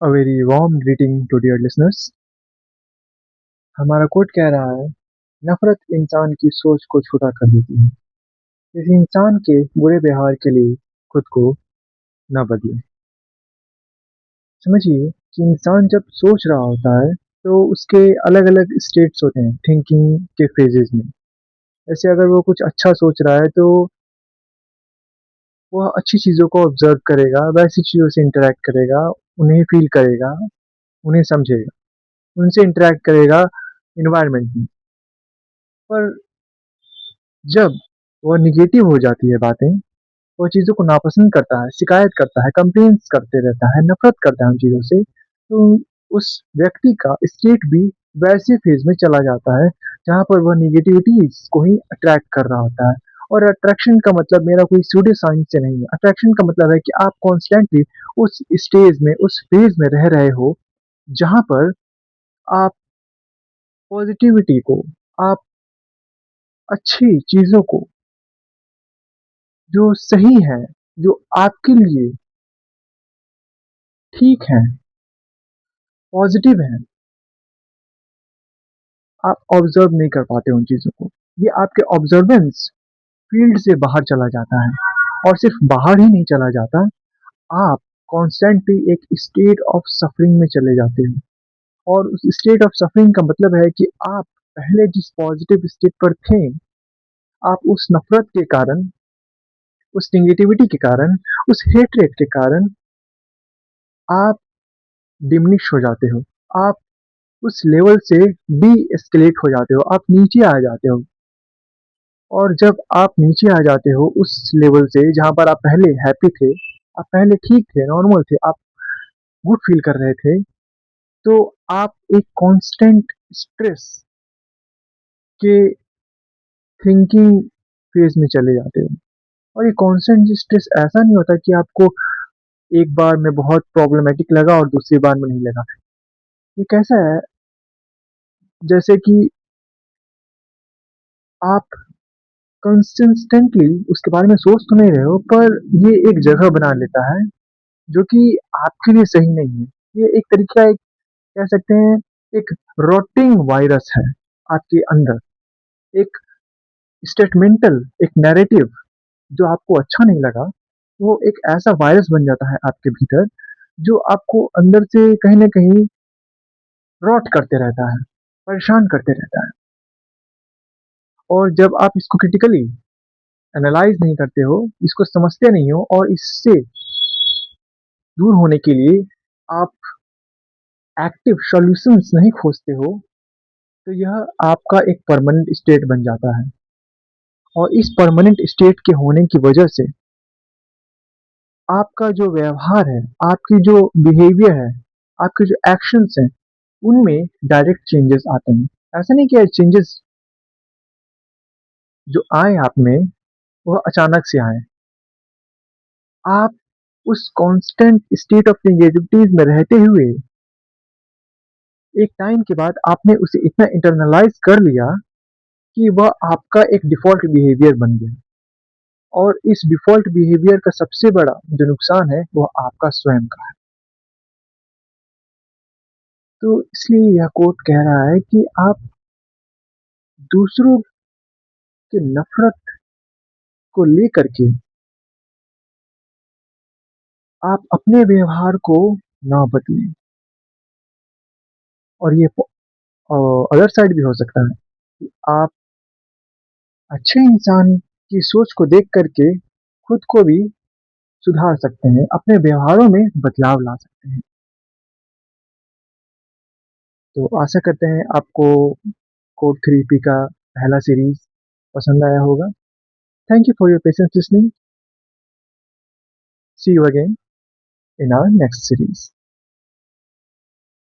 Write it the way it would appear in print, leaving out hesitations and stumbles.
A very warm greeting to dear listeners। हमारा coat कह रहा है, नफरत इंसान की सोच को छोटा कर देती है। किसी इंसान के बुरे व्यवहार के लिए खुद को न बदले। समझिए कि इंसान जब सोच रहा होता है तो उसके अलग अलग स्टेट्स होते हैं थिंकिंग के फेजेस में। जैसे अगर वो कुछ अच्छा सोच रहा है तो वह अच्छी चीज़ों को ऑब्जर्व करेगा, वैसी चीज़ों से इंटरेक्ट करेगा, उन्हें फील करेगा, उन्हें समझेगा, उनसे इंटरेक्ट करेगा इन्वायरमेंट में। पर जब वह नेगेटिव हो जाती है बातें, वो चीज़ों को नापसंद करता है, शिकायत करता है, कंप्लेंट्स करते रहता है, नफ़रत करता है उन चीज़ों से, तो उस व्यक्ति का स्टेट भी वैसे फ़ेज़ में चला जाता है, जहाँ पर वह नेगेटिविटीज़ को ही अट्रैक्ट कर रहा होता है। और अट्रैक्शन का मतलब मेरा कोई सूडो साइंस से नहीं है। अट्रैक्शन का मतलब है कि आप कॉन्स्टेंटली उस स्टेज में, उस फ़ेज़ में रह रहे हो, जहाँ पर आप पॉज़िटिविटी को, आप अच्छी चीज़ों को, जो सही है, जो आपके लिए ठीक हैं, पॉज़िटिव हैं, आप ऑब्ज़र्व नहीं कर पाते उन चीज़ों को। ये आपके ऑब्ज़र्वेंस फ़ील्ड से बाहर चला जाता है और सिर्फ़ बाहर ही नहीं चला जाता, आप कॉन्स्टेंटली एक स्टेट ऑफ सफ़रिंग में चले जाते हो। और उस स्टेट ऑफ सफ़रिंग का मतलब है कि आप पहले जिस पॉज़िटिव स्टेट पर थे, आप उस नफ़रत के कारण, उस नेगेटिविटी के कारण, उस हेट्रेड के कारण आप डिमिनिश हो जाते हो। आप उस लेवल से डी-एस्केलेट हो जाते हो, आप नीचे आ जाते हो। और जब आप नीचे आ जाते हो उस लेवल से जहाँ पर आप पहले हैप्पी थे, आप पहले ठीक थे, नॉर्मल थे, आप गुड फ़ील कर रहे थे, तो आप एक कांस्टेंट स्ट्रेस के थिंकिंग फ़ेज़ में चले जाते हो। और ये कांस्टेंट स्ट्रेस ऐसा नहीं होता कि आपको एक बार में बहुत प्रॉब्लमैटिक लगा और दूसरी बार में नहीं लगा। ये कैसा है, जैसे कि आप कंसिस्टेंटली उसके बारे में सोच तो नहीं रहे हो, पर ये एक जगह बना लेता है जो कि आपके लिए सही नहीं है। ये एक तरीका, एक कह सकते हैं, एक रोटिंग वायरस है आपके अंदर। एक स्टेटमेंटल, एक नैरेटिव जो आपको अच्छा नहीं लगा, वो एक ऐसा वायरस बन जाता है आपके भीतर, जो आपको अंदर से कहीं न कहीं रॉट करते रहता है, परेशान करते रहता है। और जब आप इसको क्रिटिकली एनालाइज़ नहीं करते हो, इसको समझते नहीं हो और इससे दूर होने के लिए आप एक्टिव सॉल्यूशंस नहीं खोजते हो, तो यह आपका एक परमानेंट स्टेट बन जाता है। और इस परमानेंट स्टेट के होने की वजह से आपका जो व्यवहार है, आपकी जो बिहेवियर है, आपके जो एक्शंस हैं, उनमें डायरेक्ट चेंजेस आते हैं। ऐसा नहीं कि चेंजेस जो आए आप में, वह अचानक से आए। आप उस कांस्टेंट स्टेट ऑफ नेगेटिविटीज़ में रहते हुए, एक टाइम के बाद आपने उसे इतना इंटरनलाइज़ कर लिया कि वह आपका एक डिफ़ॉल्ट बिहेवियर बन गया। और इस डिफ़ॉल्ट बिहेवियर का सबसे बड़ा जो नुकसान है, वह आपका स्वयं का है। तो इसलिए यह कोट कह रहा है कि आप दूसरों की नफ़रत को लेकर के आप अपने व्यवहार को ना बदलें। और ये अदर साइड भी हो सकता है कि आप अच्छे इंसान की सोच को देख कर के खुद को भी सुधार सकते हैं, अपने व्यवहारों में बदलाव ला सकते हैं। तो आशा करते हैं आपको कोड 3P का पहला सीरीज़ पसंद आया होगा। Thank you for your patience listening. See you again in our next series.